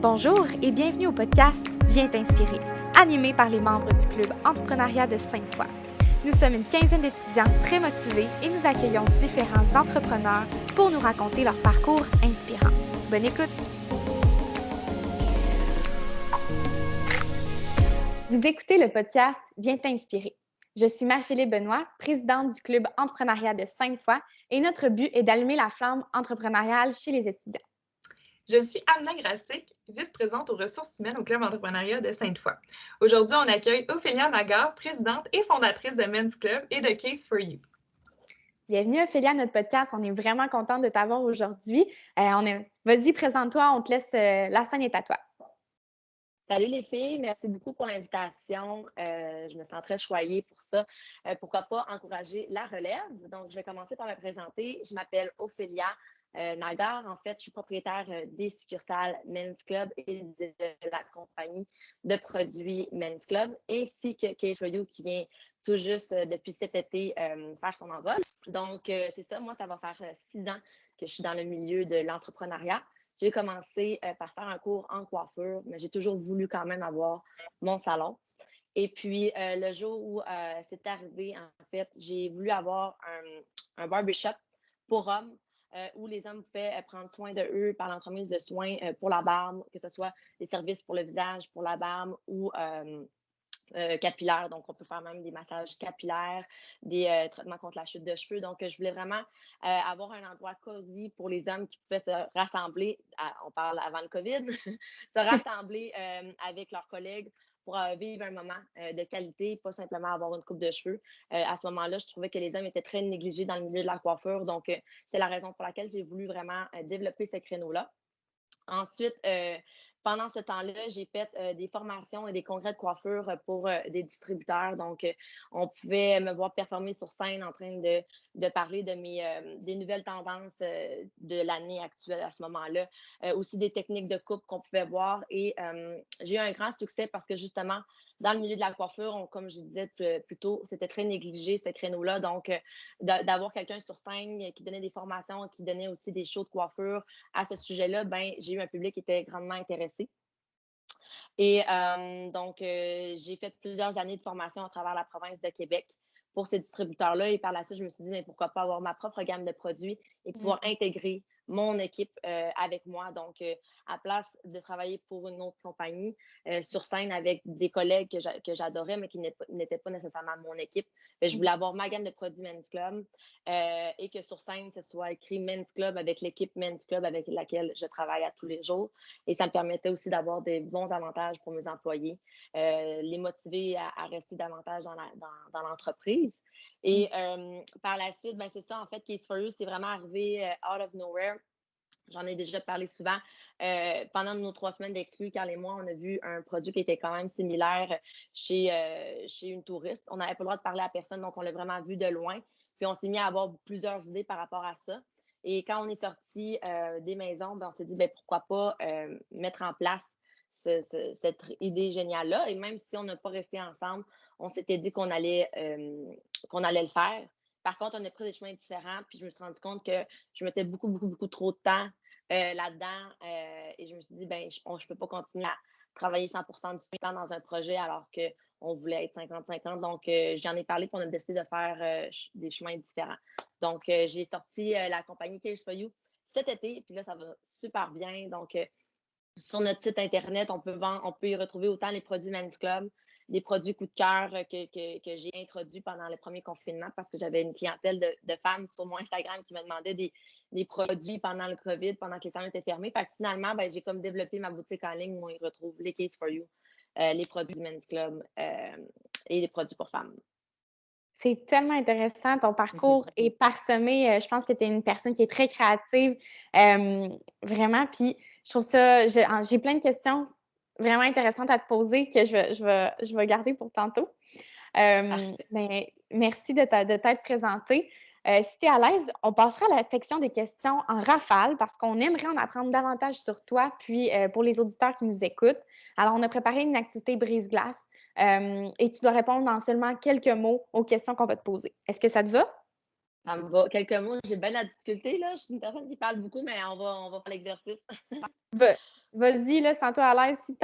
Bonjour et bienvenue au podcast Viens t'inspirer, animé par les membres du club entrepreneuriat de Sainte-Foy. Nous sommes une quinzaine d'étudiants très motivés et nous accueillons différents entrepreneurs pour nous raconter leur parcours inspirant. Bonne écoute! Vous écoutez le podcast Viens t'inspirer. Je suis Marie-Philippe Benoît, présidente du club entrepreneuriat de Sainte-Foy et notre but est d'allumer la flamme entrepreneuriale chez les étudiants. Je suis Amna Grasik, vice-présidente aux ressources humaines au Club entrepreneuriat de Sainte-Foy. Aujourd'hui, on accueille Ophélia Nagar, présidente et fondatrice de Men's Club et de Case for You. Bienvenue Ophélia à notre podcast. On est vraiment contente de t'avoir aujourd'hui. Vas-y, présente-toi, on te laisse, la scène est à toi. Salut les filles, merci beaucoup pour l'invitation. Je me sens très choyée pour ça. Pourquoi pas encourager la relève? Donc, je vais commencer par me présenter. Je m'appelle Ophélia Nagar. En fait, je suis propriétaire des succursales Men's Club et de la compagnie de produits Men's Club, ainsi que Case for You qui vient tout juste depuis cet été faire son envol. Donc, c'est ça, moi, ça va faire 6 ans que je suis dans le milieu de l'entrepreneuriat. J'ai commencé par faire un cours en coiffure, mais j'ai toujours voulu quand même avoir mon salon. Et puis, le jour où c'est arrivé, en fait, j'ai voulu avoir un barbershop pour hommes où les hommes pouvaient prendre soin de eux par l'entremise de soins pour la barbe, que ce soit des services pour le visage, pour la barbe ou capillaires. Donc, on peut faire même des massages capillaires, des traitements contre la chute de cheveux. Donc, je voulais vraiment avoir un endroit cosy pour les hommes qui pouvaient se rassembler, on parle avant le COVID, se rassembler avec leurs collègues pour vivre un moment de qualité, pas simplement avoir une coupe de cheveux. À ce moment-là, je trouvais que les hommes étaient très négligés dans le milieu de la coiffure. Donc, c'est la raison pour laquelle j'ai voulu vraiment développer ce créneau-là. Ensuite, pendant ce temps-là, j'ai fait des formations et des congrès de coiffure pour des distributeurs. Donc, on pouvait me voir performer sur scène en train de parler de des nouvelles tendances de l'année actuelle à ce moment-là. Aussi des techniques de coupe qu'on pouvait voir. Et j'ai eu un grand succès parce que justement, dans le milieu de la coiffure, comme je disais plus tôt, c'était très négligé ce créneau-là. Donc, d'avoir quelqu'un sur scène qui donnait des formations, qui donnait aussi des shows de coiffure à ce sujet-là, ben, j'ai eu un public qui était grandement intéressé. Et donc, j'ai fait plusieurs années de formation à travers la province de Québec pour ces distributeurs-là. Et par la suite, je me suis dit, mais pourquoi pas avoir ma propre gamme de produits et pouvoir intégrer mon équipe avec moi. Donc, à place de travailler pour une autre compagnie sur scène avec des collègues que j'adorais, mais qui n'étaient pas nécessairement mon équipe, je voulais avoir ma gamme de produits Men's Club et que sur scène, ce soit écrit Men's Club avec l'équipe Men's Club avec laquelle je travaille à tous les jours. Et ça me permettait aussi d'avoir des bons avantages pour mes employés, les motiver à rester davantage dans l'entreprise. Et par la suite, ben, c'est ça, en fait, Case for You, c'est vraiment arrivé out of nowhere. J'en ai déjà parlé souvent. Pendant nos 3 semaines d'exclus, Carl et moi, on a vu un produit qui était quand même similaire chez une touriste. On n'avait pas le droit de parler à personne, donc on l'a vraiment vu de loin. Puis on s'est mis à avoir plusieurs idées par rapport à ça. Et quand on est sorti des maisons, ben, on s'est dit ben, pourquoi pas mettre en place cette idée géniale-là. Et même si on n'a pas resté ensemble, on s'était dit qu'on allait le faire. Par contre, on a pris des chemins différents, puis je me suis rendu compte que je mettais beaucoup, beaucoup, beaucoup trop de temps là-dedans. Et je me suis dit, ben, je ne peux pas continuer à travailler 100% du temps dans un projet alors qu'on voulait être 50-50. Donc, j'en ai parlé, puis on a décidé de faire des chemins différents. Donc, j'ai sorti la compagnie Case for You cet été, puis là, ça va super bien. Donc, sur notre site Internet, on peut y retrouver autant les produits Men's Club, des produits coup de cœur que j'ai introduits pendant le premier confinement parce que j'avais une clientèle de femmes sur mon Instagram qui me demandaient des produits pendant le COVID, pendant que les salons étaient fermés. Fait que finalement, ben, j'ai comme développé ma boutique en ligne où ils retrouvent les Case for You, les produits Men's Club et les produits pour femmes. C'est tellement intéressant. Ton parcours est parsemé. Je pense que tu es une personne qui est très créative. Vraiment. Puis, je trouve ça. J'ai plein de questions vraiment intéressantes à te poser que je vais garder pour tantôt. Mais merci de t'être présentée. Si tu es à l'aise, on passera à la section des questions en rafale parce qu'on aimerait en apprendre davantage sur toi, puis pour les auditeurs qui nous écoutent. Alors, on a préparé une activité brise-glace et tu dois répondre en seulement quelques mots aux questions qu'on va te poser. Est-ce que ça te va? Ça me va. Quelques mots, j'ai bien la difficulté, là. Je suis une personne qui parle beaucoup, mais on va faire l'exercice. Vas-y, là, sens-toi à l'aise. Si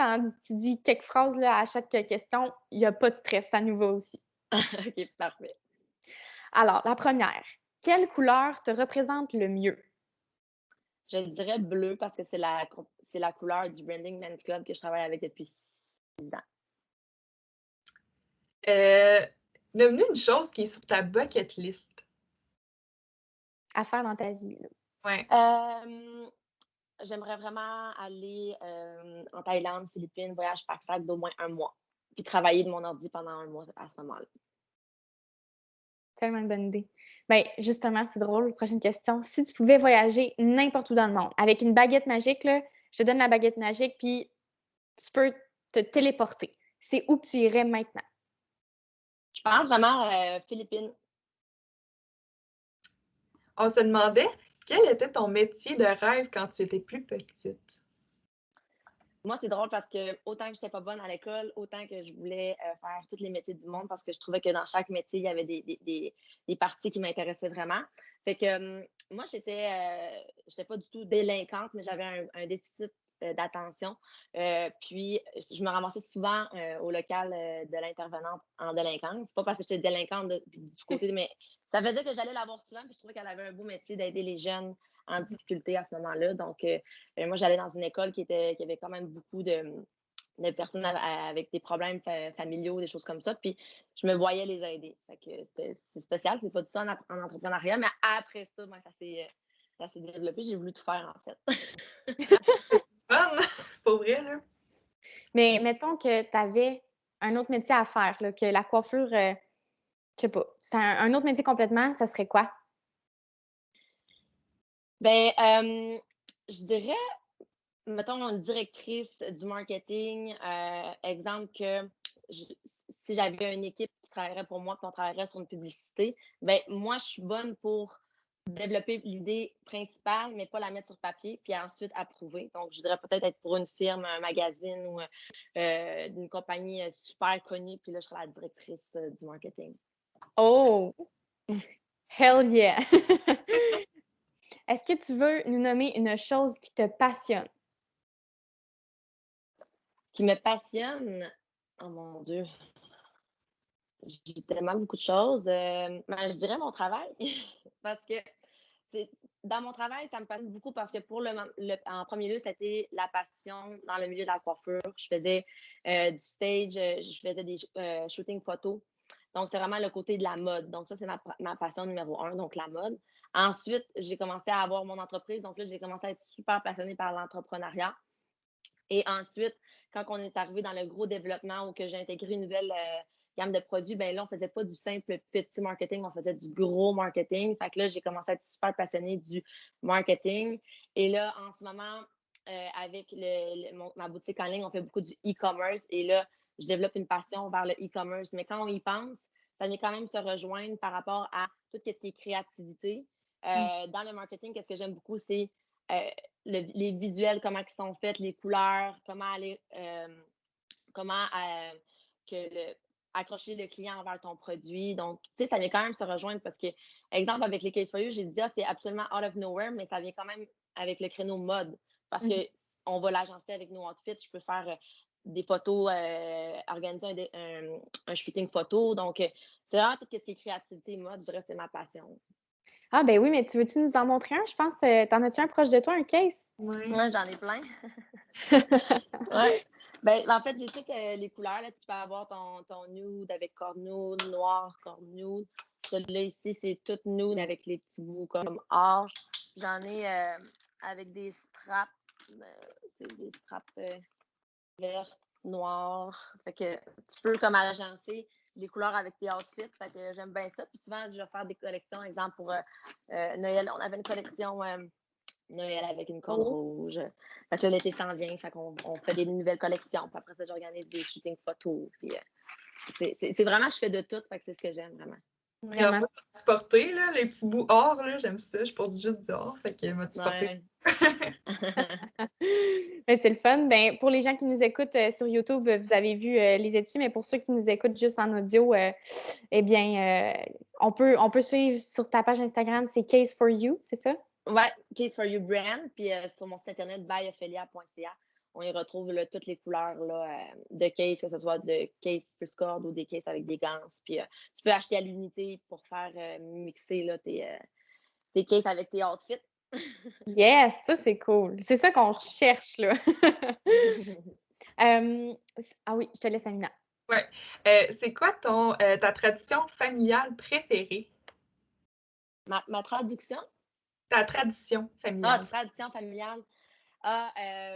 tu dis quelques phrases là, à chaque question, il n'y a pas de stress, ça nous va aussi. OK, parfait. Alors, la première. Quelle couleur te représente le mieux? Je dirais bleu parce que c'est la couleur du branding Men's Club que je travaille avec depuis 6 ans. Nomme-nous une chose qui est sur ta bucket list. À faire dans ta vie. Là. Ouais. J'aimerais vraiment aller en Thaïlande, Philippines, voyage par sac d'au moins 1 mois. Puis travailler de mon ordi pendant 1 mois à ce moment-là. Tellement une bonne idée. Bien, justement, c'est drôle. Prochaine question. Si tu pouvais voyager n'importe où dans le monde, avec une baguette magique, là, je te donne la baguette magique, puis tu peux te téléporter. C'est où que tu irais maintenant? Je pense vraiment Philippines. On se demandait quel était ton métier de rêve quand tu étais plus petite. Moi, c'est drôle parce que autant que j'étais pas bonne à l'école, autant que je voulais faire tous les métiers du monde parce que je trouvais que dans chaque métier, il y avait des parties qui m'intéressaient vraiment. Fait que moi, j'étais pas du tout délinquante, mais j'avais un déficit d'attention. Puis, je me ramassais souvent au local de l'intervenante en délinquance. C'est pas parce que j'étais délinquante du côté, mais ça veut dire que j'allais la voir souvent, puis je trouvais qu'elle avait un beau métier d'aider les jeunes en difficulté à ce moment-là. Donc, moi, j'allais dans une école qui avait quand même beaucoup de personnes avec des problèmes familiaux, des choses comme ça. Puis, je me voyais les aider. Fait que c'est spécial, c'est pas du tout en entrepreneuriat, mais après ça, ben, ça s'est développé. J'ai voulu tout faire, en fait. Fun! Pour vrai, là. Mais mettons que tu avais un autre métier à faire, là, que la coiffure, je sais pas, c'est un autre métier complètement, ça serait quoi? Ben, je dirais, mettons, une directrice du marketing, exemple que si j'avais une équipe qui travaillerait pour moi, qu'on travaillerait sur une publicité, ben moi, je suis bonne pour développer l'idée principale, mais pas la mettre sur papier, puis ensuite approuver. Donc, je dirais peut-être être pour une firme, un magazine ou une compagnie super connue, puis là, je serais la directrice du marketing. Oh! Hell yeah! Est-ce que tu veux nous nommer une chose qui te passionne? Qui me passionne, oh mon Dieu, j'ai tellement beaucoup de choses. Ben, je dirais mon travail, parce que dans mon travail, ça me passionne beaucoup parce que en premier lieu, c'était la passion dans le milieu de la coiffure. Je faisais du stage, je faisais des shootings photos. Donc, c'est vraiment le côté de la mode. Donc, ça, c'est ma passion numéro 1, donc la mode. Ensuite, j'ai commencé à avoir mon entreprise. Donc là, j'ai commencé à être super passionnée par l'entrepreneuriat. Et ensuite, quand on est arrivé dans le gros développement où que j'ai intégré une nouvelle gamme de produits, ben là, on faisait pas du simple petit marketing, on faisait du gros marketing. Fait que là, j'ai commencé à être super passionnée du marketing. Et là, en ce moment, avec ma boutique en ligne, on fait beaucoup du e-commerce. Et là, je développe une passion vers le e-commerce. Mais quand on y pense, ça vient quand même se rejoindre par rapport à tout ce qui est créativité. Dans le marketing, qu'est-ce que j'aime beaucoup, c'est les visuels, comment ils sont faits, les couleurs, comment accrocher le client envers ton produit. Donc, tu sais, ça vient quand même se rejoindre parce que, exemple, avec les Case for You, j'ai dit, c'est absolument out of nowhere, mais ça vient quand même avec le créneau mode parce que on va l'agencer avec nos outfits. Je peux faire des photos, organiser un shooting photo. Donc, c'est vraiment tout ce qui est créativité, mode, je dirais que c'est ma passion. Ah, ben oui, mais tu veux-tu nous en montrer un? Je pense, t'en as-tu un proche de toi, un case? Ouais. Moi, j'en ai plein. Ouais. Ben, en fait, j'ai toutes les couleurs. Là. Tu peux avoir ton nude avec corps nude, noir, corps nude. Celui-là ici, c'est tout nude avec les petits bouts comme or. J'en ai avec des straps, verts, noirs. Fait que tu peux comme agencer les couleurs avec tes outfits. Fait que j'aime bien ça. Puis souvent, je vais faire des collections. Exemple, pour Noël, on avait une collection Noël avec une corde rouge. Fait que là, l'été s'en vient. Fait qu'on fait des nouvelles collections. Puis après ça, j'organise des shootings photos. Puis c'est vraiment, je fais de tout. Fait que c'est ce que j'aime vraiment. Vraiment. Moi, tu porter, là, les petits bouts or, là, j'aime ça. Je porte juste du or. Fait que moi, tu porter Ben, c'est le fun. Ben, pour les gens qui nous écoutent sur YouTube, vous avez vu les études, mais pour ceux qui nous écoutent juste en audio, eh bien, on peut suivre sur ta page Instagram, c'est Case for You, c'est ça? Ouais, Case for You Brand. Puis sur mon site internet, byophelia.ca, on y retrouve là, toutes les couleurs là, de case, que ce soit de case plus corde ou des cases avec des gants. Puis tu peux acheter à l'unité pour faire mixer là, tes cases avec tes outfits. Yes, ça, c'est cool. C'est ça qu'on cherche, là. Ah oui, je te laisse, Amina. Ouais. C'est quoi ta tradition familiale préférée? Ma traduction? Ta tradition Ah, familiale. tradition familiale. Ah,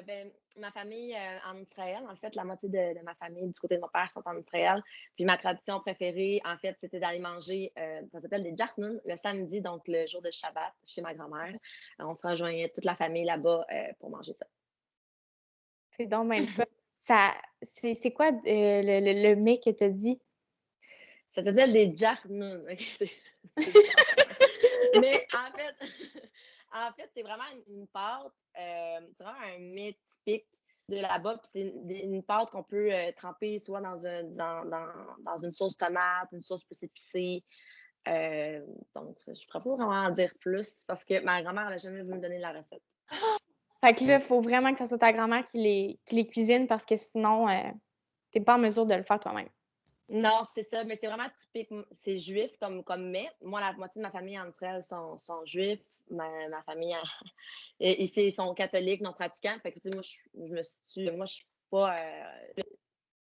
ben, ma famille en Israël, en fait, la moitié de ma famille du côté de mon père sont en Israël. Puis ma tradition préférée, en fait, c'était d'aller manger, ça s'appelle des jachnun, le samedi, donc le jour de Shabbat, chez ma grand-mère. On se rejoignait toute la famille là-bas pour manger ça. C'est donc bien le fun. C'est quoi le mets que tu as dit? Ça s'appelle des jachnun. Mais en fait, c'est vraiment une pâte, c'est vraiment un mets typique de là-bas. Puis c'est une pâte qu'on peut tremper soit dans une sauce tomate, une sauce plus épicée. Donc, je ne pourrais pas vraiment en dire plus parce que ma grand-mère n'a jamais voulu me donner la recette. Fait que là, il faut vraiment que ça soit ta grand-mère qui les cuisine parce que sinon, tu n'es pas en mesure de le faire toi-même. Non, c'est ça, mais c'est vraiment typique. C'est juif comme mets. Moi, la moitié de ma famille en Israël sont juifs. Ma famille ici, ils sont catholiques, non pratiquants. Fait que, tu sais, moi, je suis pas,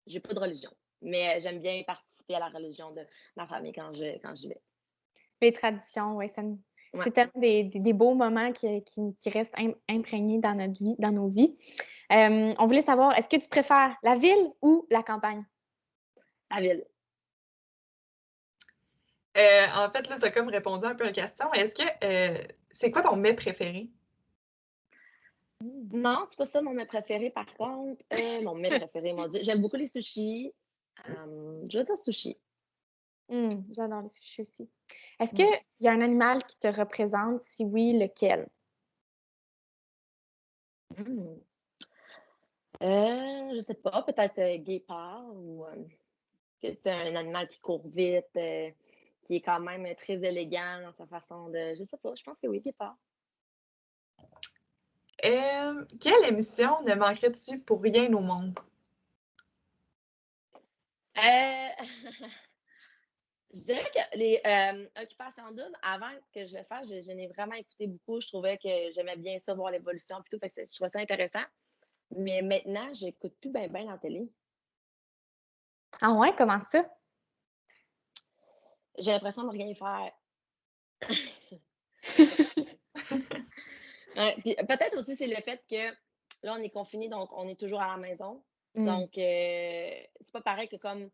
j'ai pas de religion. Mais j'aime bien participer à la religion de ma famille quand j'y vais. Les traditions, oui, Ouais. c'est tellement des beaux moments qui restent imprégnés dans notre vie, dans nos vies. On voulait savoir, est-ce que tu préfères la ville ou la campagne? La ville. En fait, là, tu as comme répondu un peu à la question. Est-ce que c'est quoi ton mets préféré? Non, c'est pas ça mon mets préféré, par contre. Mon mets préféré, mon Dieu. J'aime beaucoup les sushis. Je vais dire sushi. J'adore les sushis aussi. Est-ce qu'il y a un animal qui te représente? Si oui, lequel? Mm. Je sais pas, peut-être guépard ou c'est un animal qui court vite, qui est quand même très élégant dans sa façon de. Je sais pas, je pense que oui, guépard. Quelle émission ne manquerais-tu pour rien au monde? Euh, Je dirais que les occupations doubles, avant que je le fasse, je n'ai vraiment écouté beaucoup. Je trouvais que j'aimais bien ça, voir l'évolution et tout. Fait que je trouvais ça intéressant. Mais maintenant, j'écoute plus bien la télé. Ah ouais, comment ça? J'ai l'impression de rien faire. Puis peut-être aussi, c'est le fait que là, on est confinés, donc on est toujours à la maison. Donc, c'est pas pareil que comme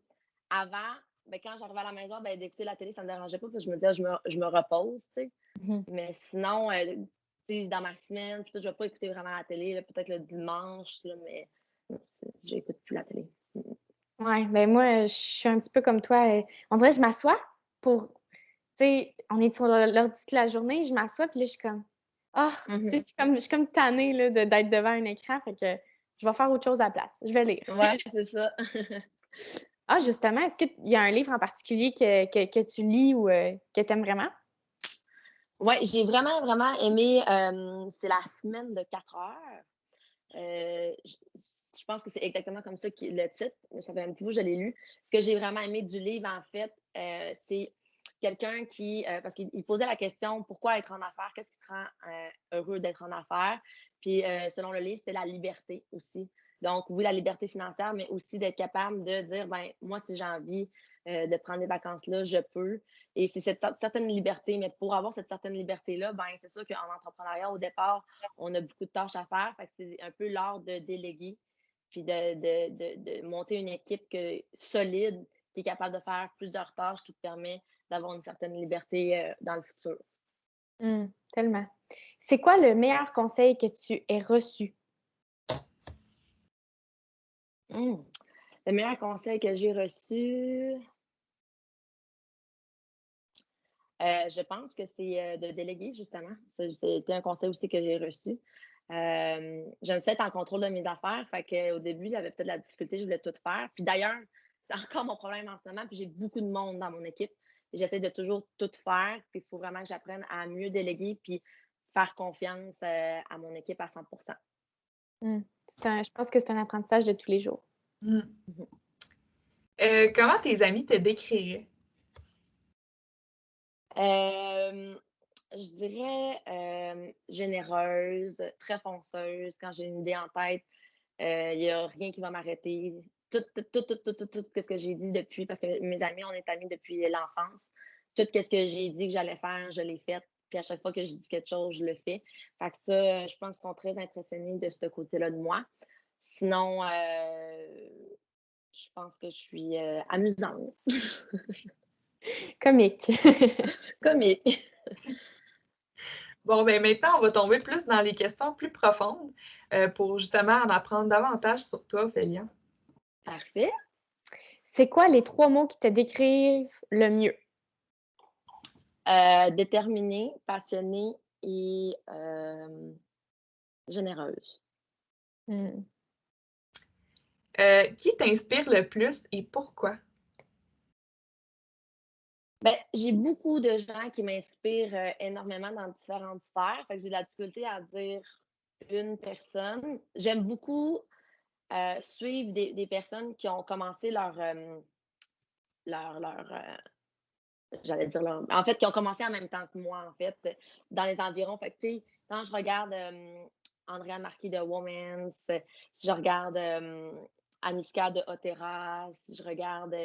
avant, ben, quand j'arrivais à la maison, ben, d'écouter la télé, ça me dérangeait pas parce que je me disais, je me repose, tu sais. Mhm. Mais sinon, tu sais, dans ma semaine, puis tout, je vais pas écouter vraiment la télé, là, peut-être le dimanche, là, mais j'écoute plus la télé. Ouais, ben moi, je suis un petit peu comme toi. On dirait que je m'assois pour, tu sais, on est sur l'ordi toute la journée, je m'assois, puis là, je suis comme, ah, tu sais, je suis comme tannée là, d'être devant un écran, fait que je vais faire autre chose à la place. Je vais lire. Ouais, c'est ça. Ah, justement, est-ce qu'il y a un livre en particulier que tu lis ou que tu aimes vraiment? Ouais, j'ai vraiment aimé, c'est La semaine de 4 heures. Je pense que c'est exactement comme ça le titre. Ça fait un petit bout que je l'ai lu. Ce que j'ai vraiment aimé du livre, en fait, c'est quelqu'un qui, parce qu'il posait la question, pourquoi être en affaires? Qu'est-ce qui te rend heureux d'être en affaires? Puis, selon le livre, c'était la liberté aussi. Donc, oui, la liberté financière, mais aussi d'être capable de dire, ben moi, si j'ai envie de prendre des vacances là, je peux. Et c'est cette certaine liberté. Mais pour avoir cette certaine liberté-là, ben c'est sûr qu'en entrepreneuriat, au départ, on a beaucoup de tâches à faire. Fait que c'est un peu l'art de déléguer, puis de monter une équipe solide qui est capable de faire plusieurs tâches qui te permet d'avoir une certaine liberté dans le futur. Tellement. C'est quoi le meilleur conseil que tu aies reçu? Le meilleur conseil que j'ai reçu, je pense que c'est de déléguer, justement. C'était un conseil aussi que j'ai reçu. J'aime ça être en contrôle de mes affaires. Fait qu'au début, j'avais peut-être la difficulté, je voulais tout faire. Puis d'ailleurs, c'est encore mon problème en ce moment. Puis j'ai beaucoup de monde dans mon équipe. J'essaie de toujours tout faire. Puis il faut vraiment que j'apprenne à mieux déléguer puis faire confiance à mon équipe à 100%. Je pense que c'est un apprentissage de tous les jours. Mm. Comment tes amis te décriraient? Je dirais généreuse, très fonceuse. Quand j'ai une idée en tête, il n'y a rien qui va m'arrêter. Tout ce que j'ai dit depuis, parce que mes amis, on est amis depuis l'enfance. Tout ce que j'ai dit que j'allais faire, je l'ai fait. Puis à chaque fois que je dis quelque chose, je le fais. Fait que ça, je pense qu'ils sont très impressionnés de ce côté-là de moi. Sinon, je pense que je suis amusante. Comique. Comique. Bon, ben maintenant, on va tomber plus dans les questions plus profondes pour justement en apprendre davantage sur toi, Ophélia. Parfait. C'est quoi les 3 mots qui te décrivent le mieux? Déterminée, passionnée et généreuse. Qui t'inspire le plus et pourquoi? Ben, j'ai beaucoup de gens qui m'inspirent énormément dans différentes sphères. Fait que j'ai de la difficulté à dire une personne. J'aime beaucoup suivre des personnes qui ont commencé j'allais dire en fait, qui ont commencé en même temps que moi, en fait, dans les environs. Fait que, tu sais, quand je regarde Andrea Marquis de Womans, si je regarde Aniska de Otera, si je regarde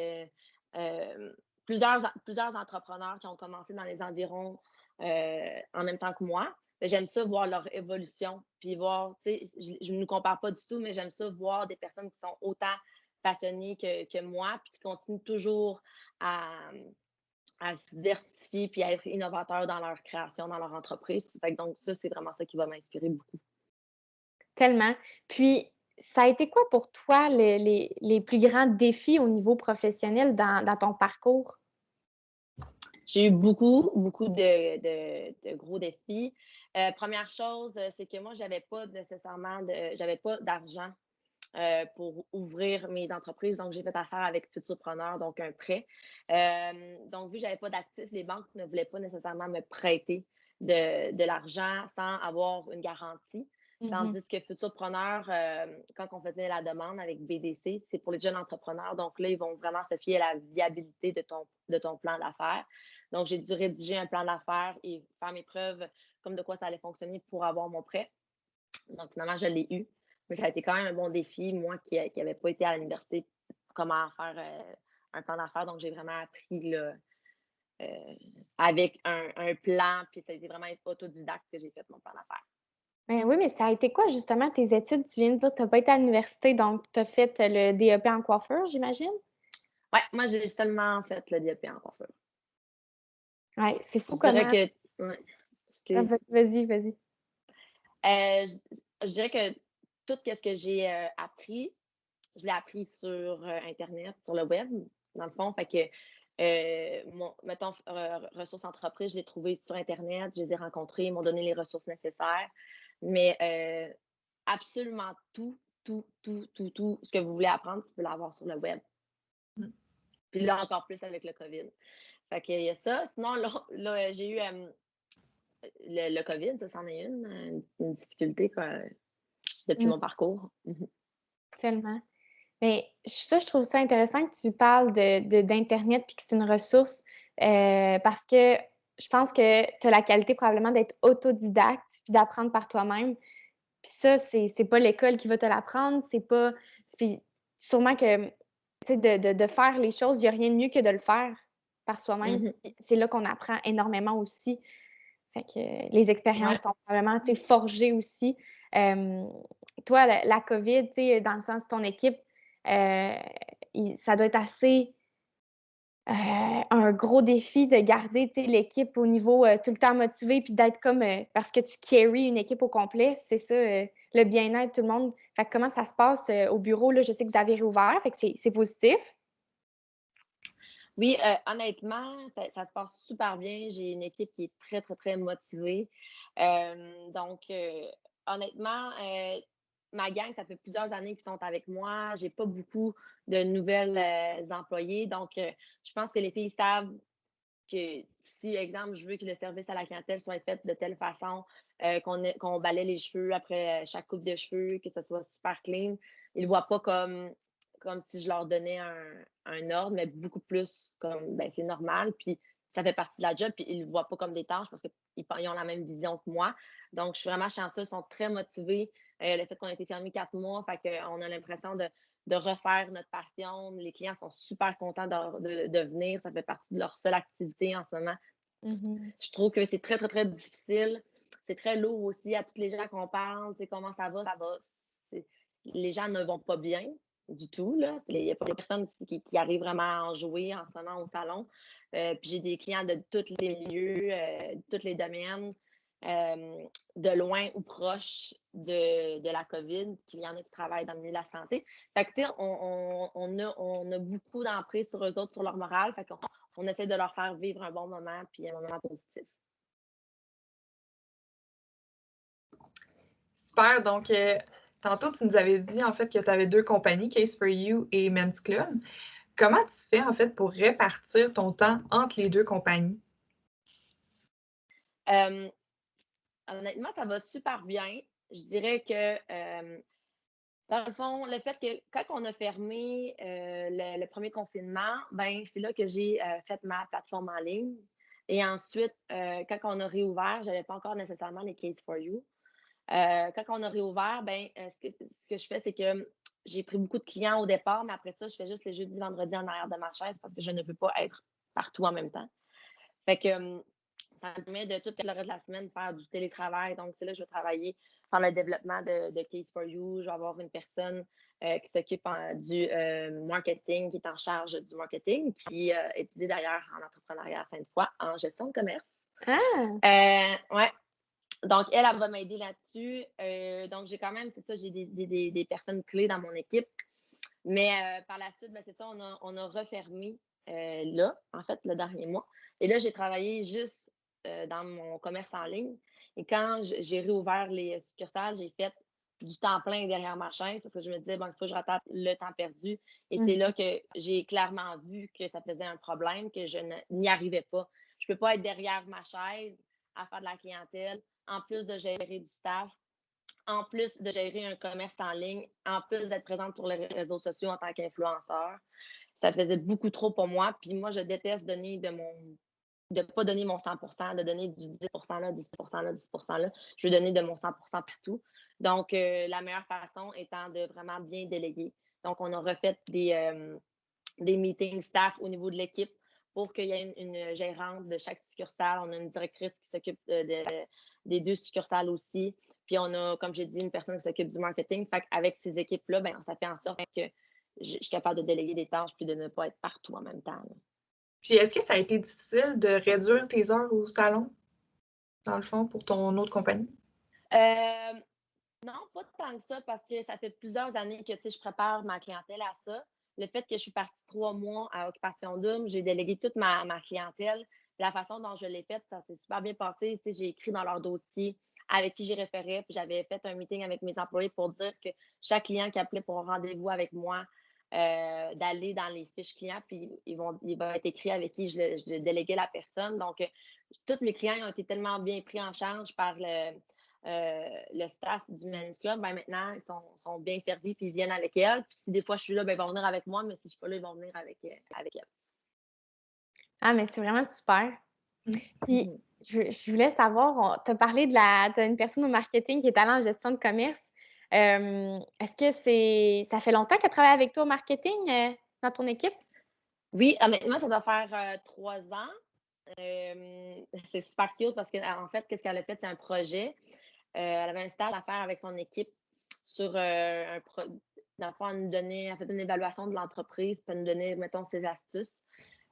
plusieurs entrepreneurs qui ont commencé dans les environs en même temps que moi, ben, j'aime ça voir leur évolution, puis voir, tu sais, je ne nous compare pas du tout, mais j'aime ça voir des personnes qui sont autant passionnées que moi, puis qui continuent toujours à se diversifier puis à être innovateurs dans leur création, dans leur entreprise. Fait que donc ça, c'est vraiment ça qui va m'inspirer beaucoup. Tellement. Puis, ça a été quoi pour toi les plus grands défis au niveau professionnel dans ton parcours? J'ai eu beaucoup de gros défis. Première chose, c'est que moi, j'avais pas d'argent pour ouvrir mes entreprises. Donc, j'ai fait affaire avec Futurpreneur, donc un prêt. Donc, vu que je n'avais pas d'actifs, les banques ne voulaient pas nécessairement me prêter de l'argent sans avoir une garantie. Tandis que Futurpreneur, quand on faisait la demande avec BDC, c'est pour les jeunes entrepreneurs. Donc là, ils vont vraiment se fier à la viabilité de ton plan d'affaires. Donc, j'ai dû rédiger un plan d'affaires et faire mes preuves comme de quoi ça allait fonctionner pour avoir mon prêt. Donc, finalement, je l'ai eu. Mais ça a été quand même un bon défi, moi qui n'avais pas été à l'université, comment faire un plan d'affaires. Donc, j'ai vraiment appris là, avec un plan, puis ça a été vraiment être autodidacte que j'ai fait mon plan d'affaires. Ben oui, mais ça a été quoi justement tes études? Tu viens de dire que tu n'as pas été à l'université, donc tu as fait le DEP en coiffure, j'imagine? Oui, moi, j'ai seulement fait le DEP en coiffure. Oui, c'est fou Je comment. dirais que. Ouais, Vas-y. Je dirais que tout ce que j'ai appris, je l'ai appris sur Internet, sur le web, dans le fond. Fait que, mettons, ressources entreprises, je l'ai trouvé sur Internet, je les ai rencontrés, ils m'ont donné les ressources nécessaires. Mais absolument tout ce que vous voulez apprendre, tu peux l'avoir sur le web. Puis là, encore plus avec le COVID. Fait qu'il y a ça. Sinon, là j'ai eu le COVID, ça, c'en est une difficulté depuis mon parcours. Tellement. Mais ça, je trouve ça intéressant que tu parles d'Internet puis que c'est une ressource parce que je pense que tu as la qualité probablement d'être autodidacte puis d'apprendre par toi-même. Puis ça, c'est pas l'école qui va te l'apprendre, c'est pas. Puis sûrement que, tu sais, de faire les choses, il n'y a rien de mieux que de le faire par soi-même. C'est là qu'on apprend énormément aussi. Fait que les expériences sont probablement, tu sais, forgées aussi. Toi, la COVID, tu sais, dans le sens de ton équipe, ça doit être assez un gros défi de garder l'équipe au niveau tout le temps motivée puis d'être comme parce que tu carry une équipe au complet, c'est ça, le bien-être, tout le monde. Fait que comment ça se passe au bureau? Là, je sais que vous avez réouvert, fait que c'est positif. Oui, honnêtement, ça se passe super bien. J'ai une équipe qui est très, très, très motivée. Donc, honnêtement, ma gang, ça fait plusieurs années qu'ils sont avec moi. J'ai pas beaucoup de nouvelles employés. Donc, je pense que les filles savent que si, exemple, je veux que le service à la clientèle soit fait de telle façon, qu'on balaie les cheveux après chaque coupe de cheveux, que ça soit super clean. Ils ne voient pas comme si je leur donnais un ordre, mais beaucoup plus comme ben, c'est normal. Puis ça fait partie de la job, puis ils ne le voient pas comme des tâches parce qu'ils ont la même vision que moi. Donc, je suis vraiment chanceuse, ils sont très motivés. Le fait qu'on ait été fermés 4 mois, fait qu'on a l'impression de refaire notre passion. Les clients sont super contents de venir. Ça fait partie de leur seule activité en ce moment. Je trouve que c'est très, très, très difficile. C'est très lourd aussi à tous les gens qu'on parle. Tu sais, comment ça va? Ça va. Les gens ne vont pas bien du tout. Là. Il n'y a pas de personnes qui arrivent vraiment à en jouer en ce moment au salon. Puis j'ai des clients de tous les milieux, tous les domaines, de loin ou proche de la COVID, qu'il y en a qui travaillent dans le milieu de la santé. Fait que, tu sais, on a beaucoup d'emprise sur eux autres, sur leur morale. Fait qu'on essaie de leur faire vivre un bon moment puis un moment positif. Super. Donc, tantôt, tu nous avais dit en fait que tu avais 2 compagnies, Case for You et Men's Club. Comment tu fais en fait pour répartir ton temps entre les 2 compagnies? Honnêtement, ça va super bien. Je dirais que, dans le fond, le fait que quand on a fermé le premier confinement, ben c'est là que j'ai fait ma plateforme en ligne. Et ensuite, quand on a réouvert, je n'avais pas encore nécessairement les Case for You. Quand on a réouvert, ben, ce que je fais, c'est que j'ai pris beaucoup de clients au départ, mais après ça, je fais juste les jeudis, vendredis en arrière de ma chaise parce que je ne peux pas être partout en même temps. Fait que ça me permet de tout le reste de la semaine faire du télétravail. Donc, c'est là que je vais travailler dans le développement de Case for You. Je vais avoir une personne qui s'occupe du marketing, qui est en charge du marketing, qui étudie d'ailleurs en entrepreneuriat à Sainte-Foy, en gestion de commerce. Ouais. Donc, elle va m'aider là-dessus. Donc, j'ai quand même, c'est ça, j'ai des personnes clés dans mon équipe. Mais par la suite, ben, c'est ça, on a refermé là, en fait, le dernier mois. Et là, j'ai travaillé juste dans mon commerce en ligne. Et quand j'ai réouvert les succursales, j'ai fait du temps plein derrière ma chaise parce que je me disais, bon, il faut que je rattrape le temps perdu. Et c'est là que j'ai clairement vu que ça faisait un problème, que je n'y arrivais pas. Je ne peux pas être derrière ma chaise à faire de la clientèle, en plus de gérer du staff, en plus de gérer un commerce en ligne, en plus d'être présente sur les réseaux sociaux en tant qu'influenceur. Ça faisait beaucoup trop pour moi. Puis moi, je déteste donner de pas donner mon 100%, de donner du 10% là, 10% là, 10% là. Je veux donner de mon 100% partout. Donc, la meilleure façon étant de vraiment bien déléguer. Donc, on a refait des meetings staff au niveau de l'équipe pour qu'il y ait une gérante de chaque succursale. On a une directrice qui s'occupe des 2 succursales aussi. Puis on a, comme j'ai dit, une personne qui s'occupe du marketing. Fait qu'avec ces équipes-là, ben, ça fait en sorte que je suis capable de déléguer des tâches puis de ne pas être partout en même temps. Là. Puis, est-ce que ça a été difficile de réduire tes heures au salon, dans le fond, pour ton autre compagnie? Non, pas tant que ça, parce que ça fait plusieurs années que je prépare ma clientèle à ça. Le fait que je suis partie 3 mois à Occupation Double, j'ai délégué toute ma clientèle. La façon dont je l'ai faite, ça s'est super bien passé. J'ai écrit dans leur dossier avec qui j'y référais, puis j'avais fait un meeting avec mes employés pour dire que chaque client qui appelait pour un rendez-vous avec moi, d'aller dans les fiches clients, puis il va être écrit avec qui je déléguais la personne. Donc, tous mes clients ont été tellement bien pris en charge par le staff du Men's Club. Ben maintenant, ils sont bien servis puis ils viennent avec elle. Puis si des fois je suis là, ben, ils vont venir avec moi, mais si je suis pas là, ils vont venir avec elle. Ah, mais c'est vraiment super. Puis, je voulais savoir, tu as parlé t'as une personne au marketing qui est allée en gestion de commerce. Est-ce que ça fait longtemps qu'elle travaille avec toi au marketing dans ton équipe? Oui, honnêtement, ça doit faire 3 ans. C'est super cute parce qu'en fait, qu'est-ce qu'elle a fait? C'est un projet. Elle avait un stage à faire avec son équipe sur dans le fond, elle faisait une évaluation de l'entreprise, puis elle nous donnait, mettons, ses astuces.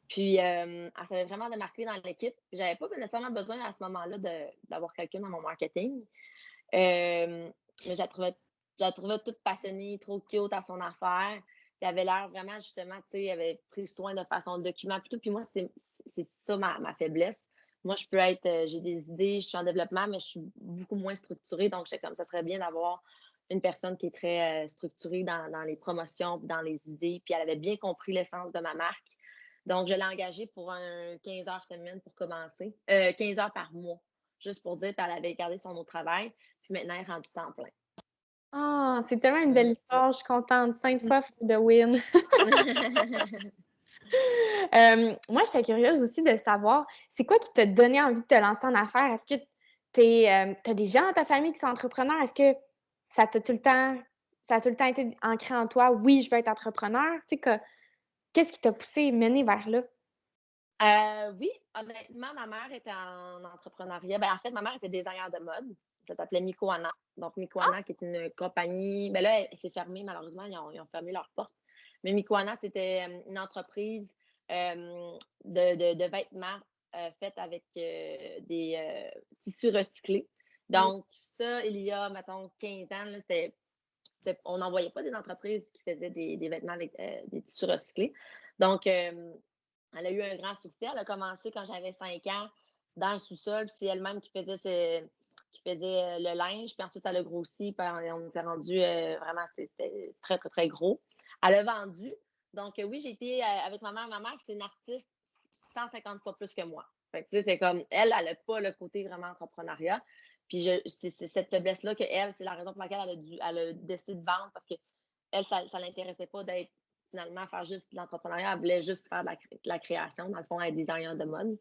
Puis, elle s'avait vraiment démarquée dans l'équipe. Je n'avais pas nécessairement besoin à ce moment-là d'avoir quelqu'un dans mon marketing. Mais je la trouvais toute passionnée, trop cute à son affaire. Puis elle avait l'air vraiment, justement, tu sais, elle avait pris soin de faire son document. Puis moi, c'est ça ma faiblesse. Moi, je peux être, j'ai des idées, je suis en développement, mais je suis beaucoup moins structurée. Donc, c'est comme ça serait bien d'avoir une personne qui est très structurée dans les promotions, dans les idées. Puis elle avait bien compris l'essence de ma marque. Donc, je l'ai engagée pour un 15 heures semaine pour commencer. 15 heures par mois. juste pour dire, puis elle avait gardé son autre travail, puis maintenant, elle est rendue temps plein. Ah, c'est tellement une belle histoire. Je suis contente. 5 fois for the win. Moi, j'étais curieuse aussi de savoir, c'est quoi qui t'a donné envie de te lancer en affaires? Est-ce que tu as des gens dans ta famille qui sont entrepreneurs? Est-ce que ça t'a tout le temps, ça a tout le temps été ancré en toi? Oui, je veux être entrepreneur. Tu sais, qu'est-ce qui t'a poussé, mené vers là? Oui, honnêtement, ma mère était en entrepreneuriat. Ben, en fait, ma mère était designer de mode. Ça s'appelait Mikoana. Donc, Mikoana, qui est une compagnie. Ben là, elle s'est fermée, malheureusement. Ils ont fermé leurs portes. Mais Mikoana, c'était une entreprise de vêtements faits avec des tissus recyclés. Donc, ça, il y a, mettons, 15 ans, là, on n'en voyait pas des entreprises qui faisaient des vêtements avec des tissus recyclés. Donc, elle a eu un grand succès. Elle a commencé quand j'avais 5 ans dans le sous-sol. C'est elle-même qui faisait le linge. Puis ensuite, elle a grossi. Puis on était rendu vraiment, c'était très, très, très gros. Elle a vendu. Donc, oui, j'ai été avec ma mère. Ma mère, c'est une artiste 150 fois plus que moi. Fait que, tu sais, c'est comme, elle n'a pas le côté vraiment entrepreneuriat. Puis c'est cette faiblesse-là qu'elle, c'est la raison pour laquelle elle a décidé de vendre parce que elle, ça ne l'intéressait pas d'être finalement faire juste de l'entrepreneuriat. Elle voulait juste faire de la création. Dans le fond, elle est designer de mode.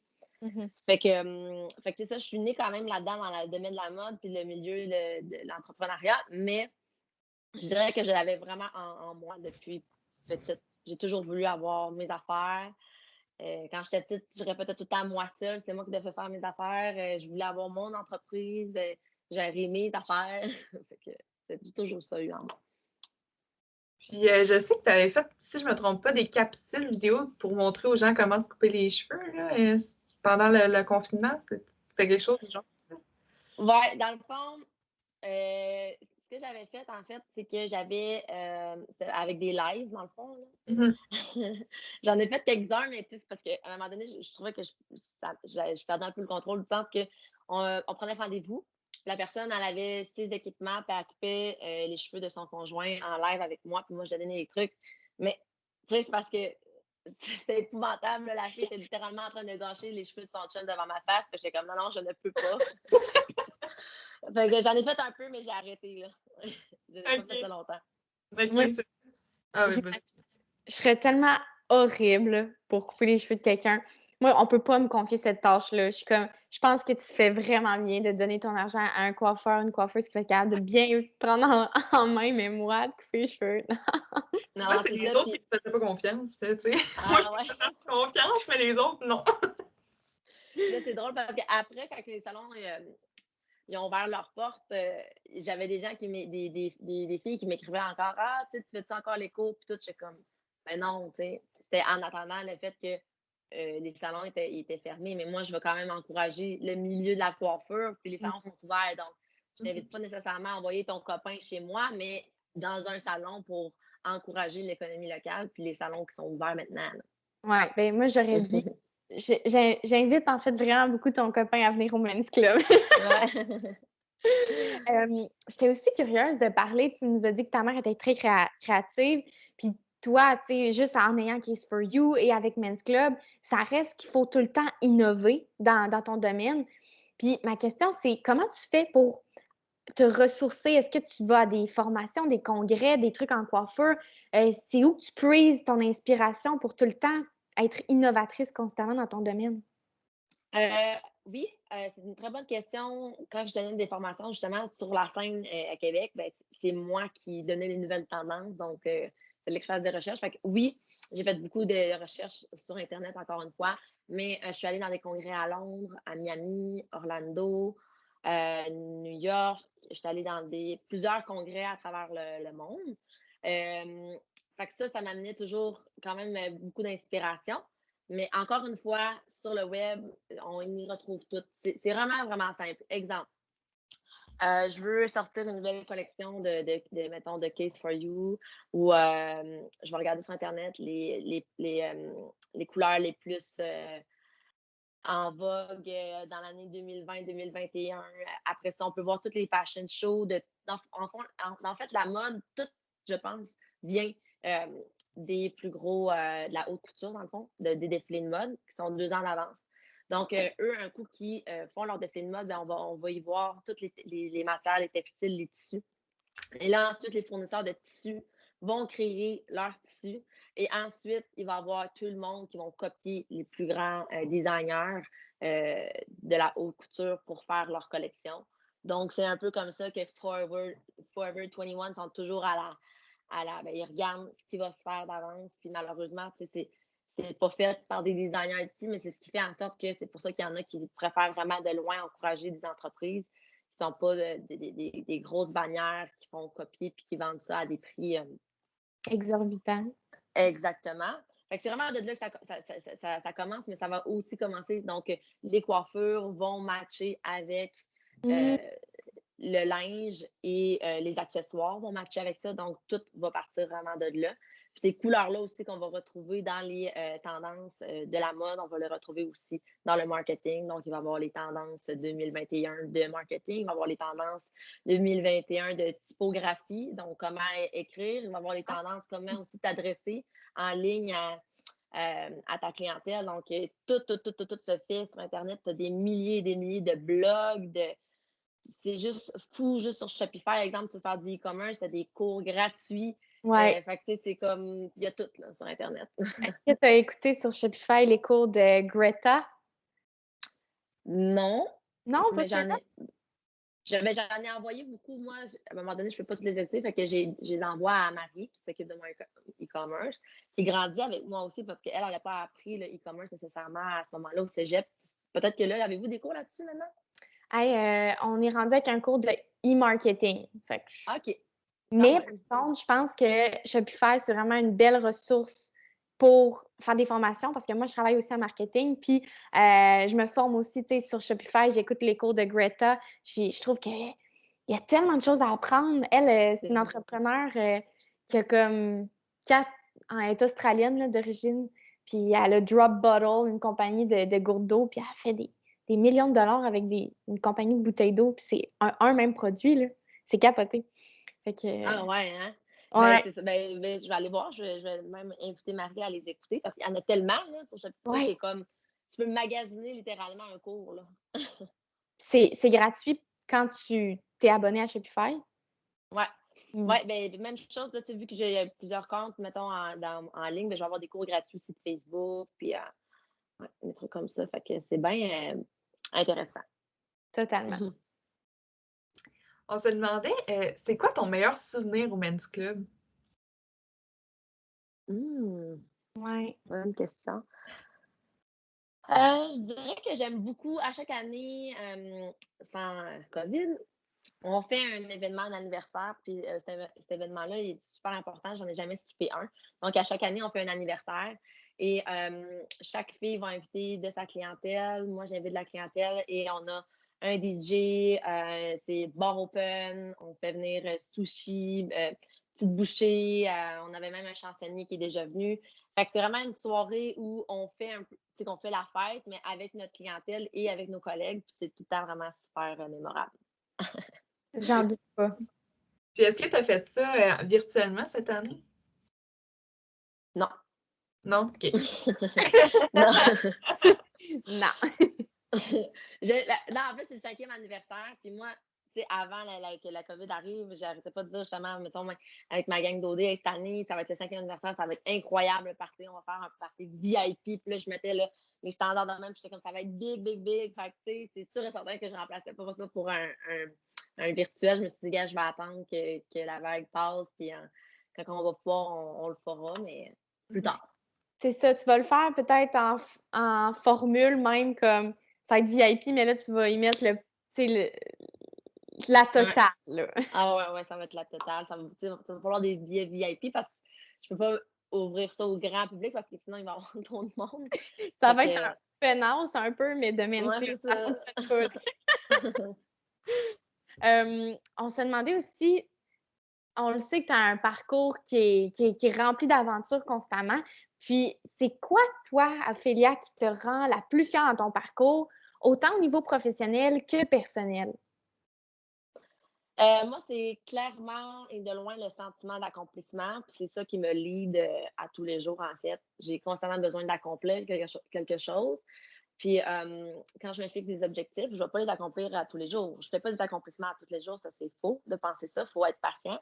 Fait que c'est ça, je suis née quand même là-dedans dans le domaine de la mode puis le milieu de l'entrepreneuriat, mais je dirais que je l'avais vraiment en moi depuis petite. J'ai toujours voulu avoir mes affaires. Quand j'étais petite, je répétais tout le temps moi seule, c'est moi qui devais faire mes affaires. Je voulais avoir mon entreprise, gérer mes affaires. Fait que c'est toujours ça eu en moi. Puis je sais que tu avais fait, si je ne me trompe pas, des capsules vidéo pour montrer aux gens comment se couper les cheveux là, pendant le confinement. C'était quelque chose du genre. Ouais, dans le fond, ce que j'avais fait, en fait, c'est que j'avais, avec des lives, dans le fond, là. J'en ai fait quelques-uns, mais c'est parce qu'à un moment donné, je trouvais que je perdais un peu le contrôle du sens qu'on prenait rendez-vous. La personne, elle avait ses équipements, puis elle coupait les cheveux de son conjoint en live avec moi, puis moi, je lui donnais les trucs. Mais, tu sais, c'est parce que c'est épouvantable, là. La fille était littéralement en train de gâcher les cheveux de son chum devant ma face, puis j'étais comme, non, non, je ne peux pas. Fait que j'en ai fait un peu, mais j'ai arrêté, là. J'ai pas fait ça longtemps. Moi, Ah oui, je serais tellement horrible pour couper les cheveux de quelqu'un. Moi, on peut pas me confier cette tâche-là. Je pense que tu fais vraiment bien de donner ton argent à un coiffeur, une coiffeuse qui va être capable de bien te prendre en main, mais moi, de couper les cheveux. Non, moi, c'est les autres qui ne me faisaient pas confiance. Tu sais. Moi, je me faisais confiance, mais les autres, non. Là, c'est drôle parce qu'après, quand les salons ils ont ouvert leurs portes, j'avais des gens des filles qui m'écrivaient encore: Ah, tu fais-tu encore les cours? Puis tout, j'étais comme, ben non, tu sais. C'était en attendant le fait que les salons étaient fermés. Mais moi, je veux quand même encourager le milieu de la coiffure, puis les salons sont ouverts. Donc, je t'invite pas nécessairement à envoyer ton copain chez moi, mais dans un salon pour encourager l'économie locale, puis les salons qui sont ouverts maintenant. Oui, ben moi, j'aurais dit. J'invite en fait vraiment beaucoup ton copain à venir au Men's Club. J'étais aussi curieuse de parler, tu nous as dit que ta mère était très créative, puis toi, tu sais, juste en ayant Case for You et avec Men's Club, ça reste qu'il faut tout le temps innover dans ton domaine. Puis ma question, c'est comment tu fais pour te ressourcer? Est-ce que tu vas à des formations, des congrès, des trucs en coiffure? C'est où que tu puises ton inspiration pour tout le temps être innovatrice constamment dans ton domaine? Oui, c'est une très bonne question. Quand je donnais des formations justement sur la scène à Québec, ben, c'est moi qui donnais les nouvelles tendances. Donc, il fallait que je fasse des recherches. Fait que, oui, j'ai fait beaucoup de recherches sur Internet encore une fois, mais je suis allée dans des congrès à Londres, à Miami, Orlando, New York. Je suis allée dans plusieurs congrès à travers le monde. Fait que ça m'amenait toujours quand même beaucoup d'inspiration. Mais encore une fois, sur le web, on y retrouve tout. C'est vraiment, vraiment simple. Exemple, je veux sortir une nouvelle collection mettons, de Case for You ou je vais regarder sur Internet les couleurs les plus en vogue dans l'année 2020-2021. Après ça, on peut voir toutes les fashion shows. En fait, la mode, tout, je pense, vient des plus gros, de la haute couture, dans le fond, des défilés de mode qui sont 2 ans d'avance. Donc, eux, un coup qui font leur défilé de mode, ben, on va y voir toutes les matières, les textiles, les tissus. Et là, ensuite, les fournisseurs de tissus vont créer leurs tissus. Et ensuite, il va y avoir tout le monde qui vont copier les plus grands designers de la haute couture pour faire leur collection. Donc, c'est un peu comme ça que Forever 21 sont toujours ben, ils regardent ce qui va se faire d'avance. Puis malheureusement, c'est pas fait par des designers ici, mais c'est ce qui fait en sorte que c'est pour ça qu'il y en a qui préfèrent vraiment de loin encourager des entreprises qui ne sont pas des grosses bannières qui font copier puis qui vendent ça à des prix Exorbitant. exactement. Fait que c'est vraiment de là que ça commence, mais ça va aussi commencer. Donc, les coiffures vont matcher avec le linge et les accessoires vont matcher avec ça. Donc, tout va partir vraiment de là. Puis ces couleurs-là aussi qu'on va retrouver dans les tendances de la mode, on va les retrouver aussi dans le marketing. Donc, il va y avoir les tendances 2021 de marketing, il va y avoir les tendances 2021 de typographie, donc comment écrire. Il va y avoir les tendances comment aussi t'adresser en ligne à ta clientèle. Donc, tout se fait sur Internet. Tu as des milliers et des milliers de blogs, c'est juste fou, juste sur Shopify, par exemple, tu veux faire du e-commerce, tu as des cours gratuits. Ouais. Fait que, tu sais, c'est comme, il y a tout là, sur Internet. Est-ce que tu as écouté sur Shopify les cours de Greta? Non, Non, pas mais ceux-là? j'en ai envoyé beaucoup. Moi, à un moment donné, je ne peux pas tous les écouter, fait que je les envoie à Marie, qui s'occupe de mon e-commerce, qui grandit avec moi aussi parce qu'elle n'a pas appris le e-commerce nécessairement à ce moment-là au cégep. Peut-être que là, avez-vous des cours là-dessus maintenant? Hey, on est rendu avec un cours de e-marketing. Fait que OK. Mais par contre, je pense que Shopify, c'est vraiment une belle ressource pour faire des formations parce que moi, je travaille aussi en marketing. Puis, je me forme aussi, tu sais, sur Shopify. J'écoute les cours de Greta. Je trouve qu'il y a tellement de choses à apprendre. Elle, c'est une entrepreneure qui a comme elle est australienne là, d'origine. Puis, elle a Drop Bottle, une compagnie de gourdes d'eau. Puis, elle fait des millions de dollars avec une compagnie de bouteilles d'eau. Puis, c'est un même produit, là. C'est capoté. Fait que, Ah ouais, hein? ouais. C'est ça. Ben, je vais aller voir, je vais même inviter Marie à les écouter parce qu'il y en a tellement là, sur Shopify, Ouais. c'est comme tu peux magasiner littéralement un cours. Là. C'est gratuit quand tu t'es abonné à Shopify? Ouais. Mm. Ouais, ben, même chose, là, vu que j'ai plusieurs comptes, mettons, en ligne, ben, je vais avoir des cours gratuits sur Facebook, puis ouais, des trucs comme ça. Fait que c'est bien intéressant. Totalement. On se demandait, c'est quoi ton meilleur souvenir au Men's Club? Ouais. Bonne question. Je dirais que j'aime beaucoup, à chaque année, sans COVID, on fait un événement d'anniversaire, puis cet événement-là, il est super important, j'en ai jamais skippé un. Donc, à chaque année, on fait un anniversaire et chaque fille va inviter de sa clientèle. Moi, j'invite de la clientèle et on a un DJ, c'est bar open, on fait venir sushi, petite bouchée, on avait même un chansonnier qui est déjà venu. Fait que c'est vraiment une soirée où on fait qu'on fait la fête, mais avec notre clientèle et avec nos collègues, puis c'est tout le temps vraiment super mémorable. J'en doute pas. Puis est-ce que tu as fait ça virtuellement cette année? Non. Non? OK. Non. Non. Non, en fait, c'est le 5e anniversaire. Puis moi, tu sais, avant que la COVID arrive, j'arrêtais pas de dire justement, mettons, avec ma gang d'OD, cette année, ça va être le 5e anniversaire, ça va être incroyable le party. On va faire un party VIP. Puis là, je mettais là, les standards de même. Puis j'étais comme, ça va être big, big, big. Fait que, tu sais, c'est sûr et certain que je remplaçais pas ça pour un virtuel. Je me suis dit, gars, je vais attendre que la vague passe. Puis quand on va pouvoir, on le fera, mais plus tard. C'est ça, tu vas le faire peut-être en formule même comme ça va être VIP, mais là, tu vas y mettre la totale. Là. Ah ouais, ça va être la totale. Ça va falloir des billets VIP parce que je peux pas ouvrir ça au grand public parce que sinon, il va y avoir trop de monde. Ça va être un penasse un peu, mais de Men's Club, ça fonctionne pas. On se demandait aussi, on le sait que tu as un parcours qui est rempli d'aventures constamment. Puis, c'est quoi, toi, Ophélia, qui te rend la plus fière dans ton parcours, autant au niveau professionnel que personnel? Moi, c'est clairement et de loin le sentiment d'accomplissement. Puis c'est ça qui me lead à tous les jours, en fait. J'ai constamment besoin d'accomplir quelque chose. Puis, quand je me fixe des objectifs, je ne vais pas les accomplir à tous les jours. Je ne fais pas des accomplissements à tous les jours, ça c'est faux de penser ça, il faut être patient.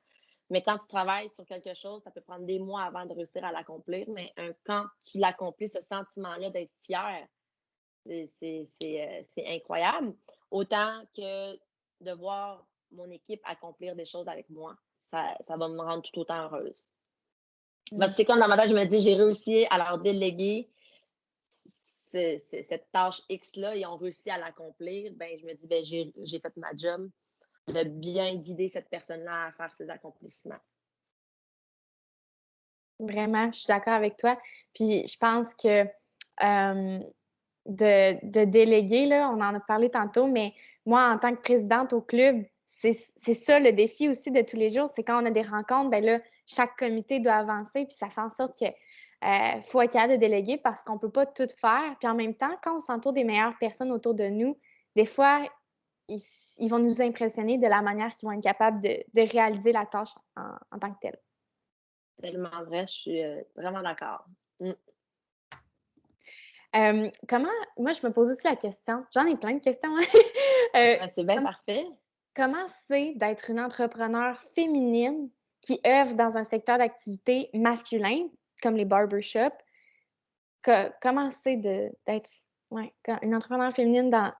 Mais quand tu travailles sur quelque chose, ça peut prendre des mois avant de réussir à l'accomplir. Mais quand tu l'accomplis, ce sentiment-là d'être fier, c'est incroyable. Autant que de voir mon équipe accomplir des choses avec moi, ça va me rendre tout autant heureuse. Parce que c'est comme dans ma tête, je me dis, j'ai réussi à leur déléguer cette tâche X-là, ils ont réussi à l'accomplir. Ben, je me dis, ben, j'ai fait ma job de bien guider cette personne-là à faire ses accomplissements. Vraiment, je suis d'accord avec toi. Puis je pense que de déléguer, là, on en a parlé tantôt, mais moi, en tant que présidente au club, c'est ça le défi aussi de tous les jours, c'est quand on a des rencontres, ben là, chaque comité doit avancer, puis ça fait en sorte que faut être capable de déléguer parce qu'on ne peut pas tout faire. Puis en même temps, quand on s'entoure des meilleures personnes autour de nous, des fois, ils vont nous impressionner de la manière qu'ils vont être capables de réaliser la tâche en tant que telle. Tellement vrai, je suis vraiment d'accord. Moi, je me pose aussi la question, j'en ai plein de questions. C'est bien parfait. Comment c'est d'être une entrepreneure féminine qui œuvre dans un secteur d'activité masculin, comme les barbershops? Comment c'est d'être une entrepreneure féminine dans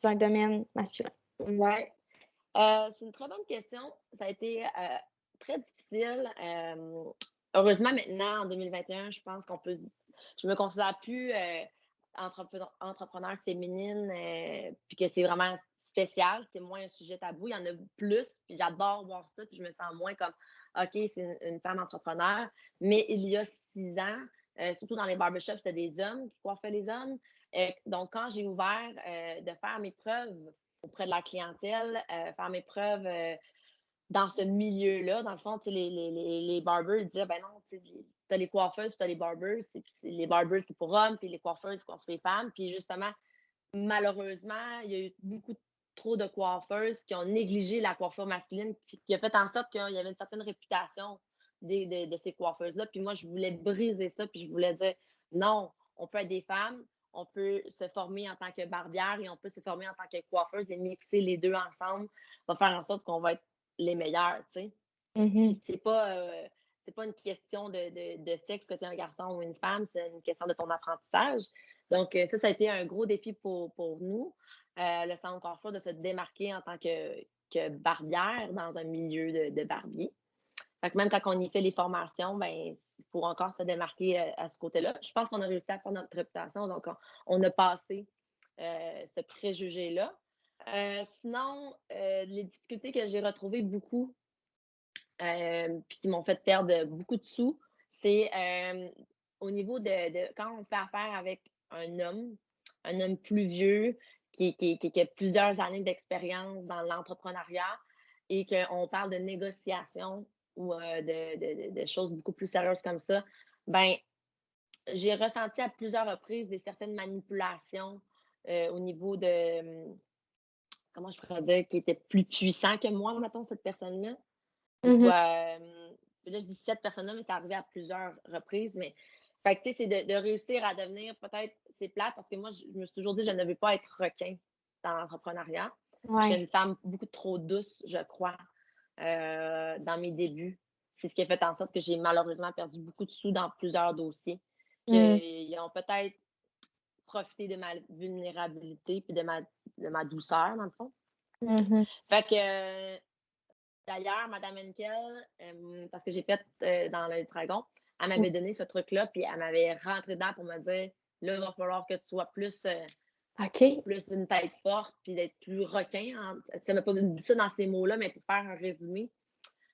un domaine masculin? Oui. C'est une très bonne question. Ça a été très difficile. Heureusement, maintenant, en 2021, je pense je me considère plus entrepreneur féminine, puis que c'est vraiment spécial. C'est moins un sujet tabou. Il y en a plus, puis j'adore voir ça, puis je me sens moins comme, OK, c'est une femme entrepreneur. Mais il y a 6 ans, surtout dans les barbershops, c'était des hommes qui coiffaient les hommes. Donc, quand j'ai ouvert de faire mes preuves auprès de la clientèle, faire mes preuves dans ce milieu-là. Dans le fond, les barbers ils disaient, ben non, tu as les coiffeuses, puis tu as les barbers. Les barbers, c'est pour hommes, puis les coiffeuses, c'est pour les femmes. Puis justement, malheureusement, il y a eu beaucoup trop de coiffeuses qui ont négligé la coiffure masculine, qui a fait en sorte qu'il y avait une certaine réputation de ces coiffeuses-là. Puis moi, je voulais briser ça, puis je voulais dire, non, on peut être des femmes, on peut se former en tant que barbière et on peut se former en tant que coiffeuse et mixer les deux ensemble va faire en sorte qu'on va être les meilleurs, tu sais. Mm-hmm. C'est pas une question de sexe, que tu es un garçon ou une femme, c'est une question de ton apprentissage. Donc, ça a été un gros défi pour nous, le salon de coiffure, de se démarquer en tant que barbière dans un milieu de barbier. Fait que même quand on y fait les formations, ben, il faut encore se démarquer à ce côté-là. Je pense qu'on a réussi à faire notre réputation, donc on a passé ce préjugé-là. Sinon, les difficultés que j'ai retrouvées beaucoup, puis qui m'ont fait perdre beaucoup de sous, c'est au niveau de quand on fait affaire avec un homme plus vieux qui a plusieurs années d'expérience dans l'entrepreneuriat et qu'on parle de négociation ou de choses beaucoup plus sérieuses comme ça, ben j'ai ressenti à plusieurs reprises certaines manipulations au niveau de, comment je pourrais dire, qui était plus puissant que moi, mettons, cette personne-là. Mm-hmm. Là, je dis cette personne-là, mais c'est arrivé à plusieurs reprises. Mais, fait que, tu sais, c'est de réussir à devenir peut-être, c'est plate, parce que moi, je me suis toujours dit, je ne veux pas être requin dans l'entrepreneuriat. Ouais. Je suis une femme beaucoup trop douce, je crois, dans mes débuts. C'est ce qui a fait en sorte que j'ai malheureusement perdu beaucoup de sous dans plusieurs dossiers. Ils ont peut-être profité de ma vulnérabilité et de ma douceur, dans le fond. Mm-hmm. Fait que, d'ailleurs, Mme Henkel, parce que j'ai fait dans le Dragon, elle m'avait donné ce truc-là, puis elle m'avait rentré dedans pour me dire, là, il va falloir que tu sois plus une tête forte, puis d'être plus requin. Ça m'a pas dit ça dans ces mots-là, mais pour faire un résumé,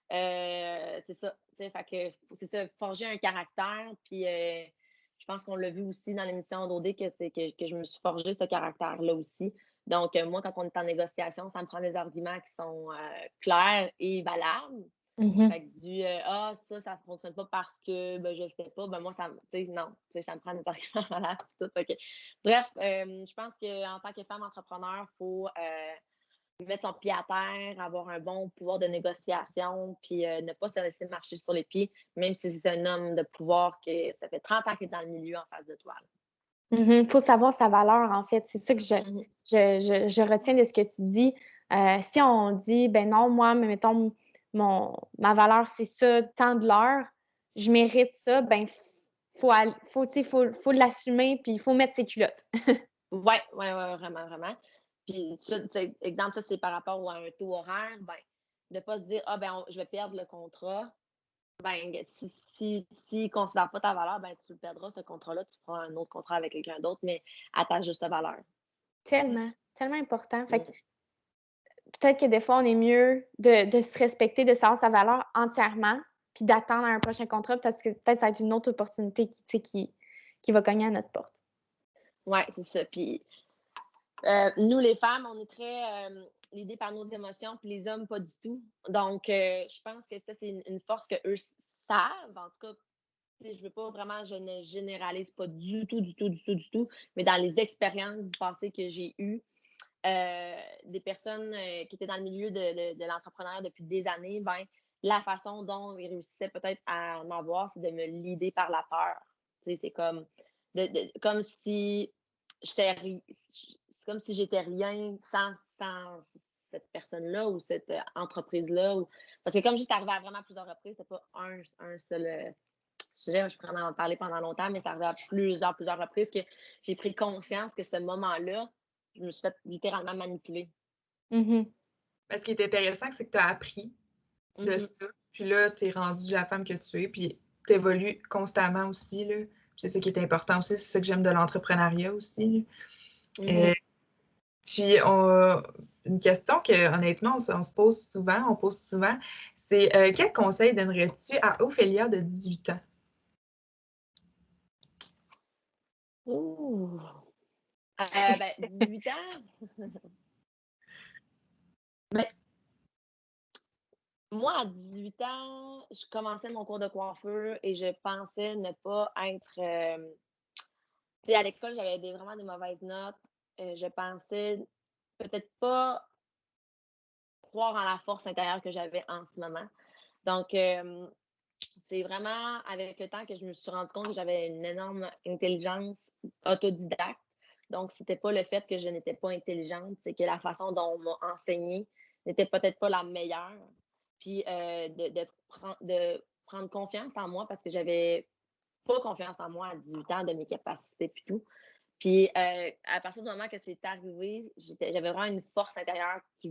c'est ça. Fait que c'est ça, forger un caractère, puis je pense qu'on l'a vu aussi dans l'émission d'OD que je me suis forgé ce caractère-là aussi. Donc, moi, quand on est en négociation, ça me prend des arguments qui sont clairs et valables. Mm-hmm. Fait que ça ne fonctionne pas parce que je ne sais pas, moi, ça me prend des arguments valables. Tout, okay. Bref, je pense qu'en tant que femme entrepreneur, il faut mettre son pied à terre, avoir un bon pouvoir de négociation, puis ne pas se laisser marcher sur les pieds, même si c'est un homme de pouvoir que ça fait 30 ans qu'il est dans le milieu en face de toi. Il faut savoir sa valeur, en fait. C'est ça que Mhm. je retiens de ce que tu dis. Si on dit, ben non, moi, mais mettons, ma valeur, c'est ça, tant de l'heure, je mérite ça, ben, faut l'assumer, puis il faut mettre ses culottes. Ouais, ouais, ouais, vraiment, vraiment. Puis ça, tu sais, exemple, ça, c'est par rapport à un taux horaire, ben, de pas se dire: «Ah ben, je vais perdre le contrat». Ben, s'ils ne considèrent pas ta valeur, ben, tu le perdras, ce contrat-là, tu feras un autre contrat avec quelqu'un d'autre, mais à ta juste valeur. Tellement, tellement important. Fait que Mmh. peut-être que des fois, on est mieux de se respecter, de savoir sa valeur entièrement, puis d'attendre un prochain contrat, parce que peut-être ça va être une autre opportunité qui, tu sais, qui va cogner à notre porte. Ouais, c'est ça. Puis, nous, les femmes, on est très, guidées par nos émotions, puis les hommes, pas du tout. Donc, je pense que ça, c'est une force qu'eux savent. En tout cas, tu sais, je veux pas vraiment, je ne généralise pas du tout, du tout, du tout, du tout, mais dans les expériences du passé que j'ai eues, des personnes, qui étaient dans le milieu de l'entrepreneuriat depuis des années, ben, la façon dont ils réussissaient peut-être à m'avoir, c'est de me leader par la peur. Tu sais, c'est comme comme si j'étais ri c'est comme si j'étais rien sans cette personne-là ou cette, entreprise-là ou parce que comme j'étais arrivée à vraiment plusieurs reprises, c'est pas un seul, sujet, je pourrais en parler pendant longtemps, mais ça arrivait à plusieurs reprises que j'ai pris conscience que ce moment-là, je me suis fait littéralement manipuler. Mhm. Ce qui est intéressant, c'est que tu as appris de Mhm. ça. Puis là, tu es rendue la femme que tu es. Puis tu évolues constamment aussi. Là. C'est ça qui est important aussi. C'est ça que j'aime de l'entrepreneuriat aussi. Mhm. Puis une question que honnêtement, on se pose souvent, c'est quel conseil donnerais-tu à Ophélia de 18 ans? Ouh! Ben, 18 ans? Ben, moi, à 18 ans, je commençais mon cours de coiffure et je pensais ne pas être, tu sais, à l'école, j'avais vraiment des mauvaises notes. Je pensais peut-être pas croire en la force intérieure que j'avais en ce moment. Donc, c'est vraiment avec le temps que je me suis rendu compte que j'avais une énorme intelligence autodidacte. Donc, c'était pas le fait que je n'étais pas intelligente, c'est que la façon dont on m'a enseigné n'était peut-être pas la meilleure. Puis, de prendre confiance en moi parce que j'avais pas confiance en moi à 18 ans, de mes capacités puis tout. Puis, à partir du moment que c'est arrivé, j'avais vraiment une force intérieure qui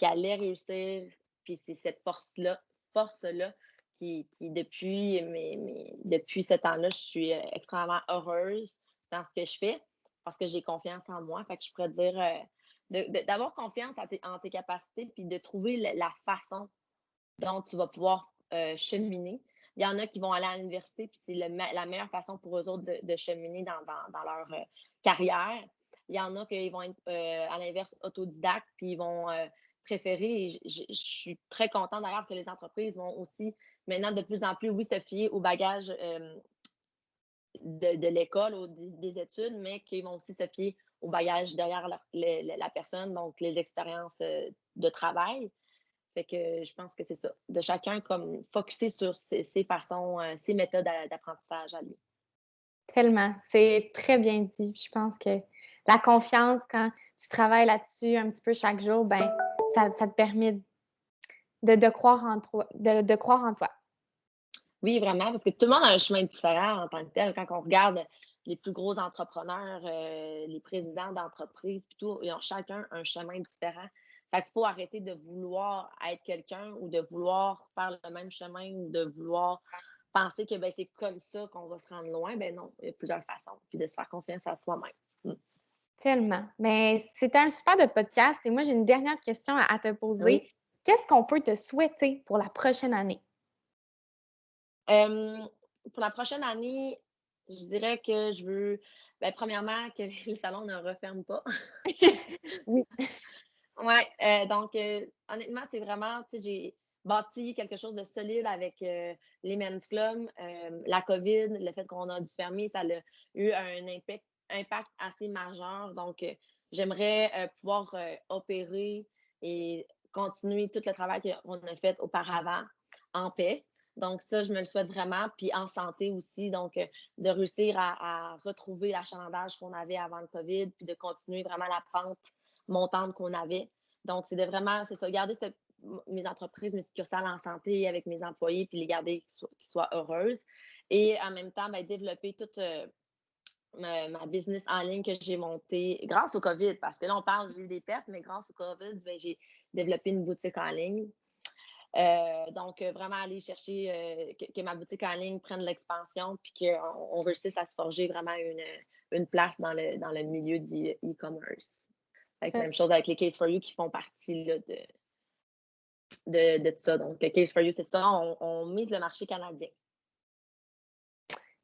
allait réussir. Puis c'est cette force-là qui depuis ce temps-là, je suis extrêmement heureuse dans ce que je fais parce que j'ai confiance en moi. Fait que je pourrais dire d'avoir confiance en tes capacités puis de trouver la façon dont tu vas pouvoir cheminer. Il y en a qui vont aller à l'université, puis c'est la meilleure façon pour eux autres de cheminer dans leur carrière. Il y en a qui vont être, à l'inverse, autodidactes, puis ils vont préférer. Et je suis très contente d'ailleurs que les entreprises vont aussi maintenant de plus en plus, oui, se fier au bagage de l'école ou des études, mais qui vont aussi se fier au bagage derrière la personne, donc les expériences de travail. Fait que je pense que c'est ça, de chacun comme focuser sur ses façons, ses méthodes d'apprentissage à lui. Tellement. C'est très bien dit. Puis je pense que la confiance, quand tu travailles là-dessus un petit peu chaque jour, ben ça te permet de croire en toi, de croire en toi. Oui, vraiment, parce que tout le monde a un chemin différent en tant que tel. Quand on regarde les plus gros entrepreneurs, les présidents d'entreprises puis tout, ils ont chacun un chemin différent. Fait qu'il faut arrêter de vouloir être quelqu'un ou de vouloir faire le même chemin ou de vouloir penser que, ben, c'est comme ça qu'on va se rendre loin. Ben non, il y a plusieurs façons, puis de se faire confiance à soi-même. Mmh. Tellement. Mais c'était un super de podcast et moi, j'ai une dernière question à te poser. Oui. Qu'est-ce qu'on peut te souhaiter pour la prochaine année? Pour la prochaine année, je dirais que je veux, ben, premièrement, que les salons ne referment pas. Oui. Ouais, donc honnêtement, c'est vraiment, tu sais, j'ai bâti quelque chose de solide avec, les Men's Club. La COVID, le fait qu'on a dû fermer, ça a eu un impact assez majeur. Donc, j'aimerais, pouvoir, opérer et continuer tout le travail qu'on a fait auparavant en paix. Donc ça, je me le souhaite vraiment. Puis en santé aussi, donc de réussir à retrouver l'achalandage qu'on avait avant le COVID, puis de continuer vraiment la pente montante qu'on avait. Donc c'est c'est ça, garder mes entreprises, mes succursales en santé avec mes employés, puis les garder qu'ils soient heureuses. Et en même temps, développer toute ma business en ligne que j'ai montée grâce au COVID, parce que là, on parle, j'ai eu des pertes, mais grâce au COVID, j'ai développé une boutique en ligne. Donc, vraiment aller chercher que ma boutique en ligne prenne l'expansion puis qu'on réussisse à se forger vraiment une place dans le milieu du e-commerce. Même chose avec les Case for You qui font partie là, de ça. Donc, Case for You, c'est ça, on mise le marché canadien.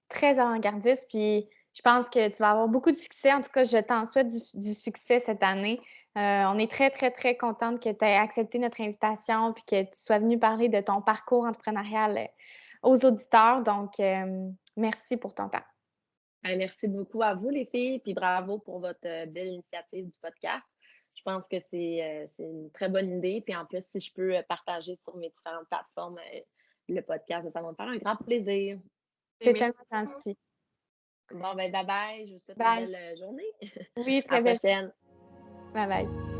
Très avant-gardiste, puis je pense que tu vas avoir beaucoup de succès. En tout cas, je t'en souhaite du succès cette année. On est très, très, très contente que tu aies accepté notre invitation puis que tu sois venue parler de ton parcours entrepreneurial aux auditeurs. Donc, merci pour ton temps. Merci beaucoup à vous, les filles, puis bravo pour votre belle initiative du podcast. Je pense que c'est une très bonne idée. Puis en plus, si je peux partager sur mes différentes plateformes le podcast, ça va me faire un grand plaisir. C'est tellement gentil. Bon, bye bye. Je vous souhaite Bye. une belle journée. Oui, très belle. À la prochaine. Bye bye.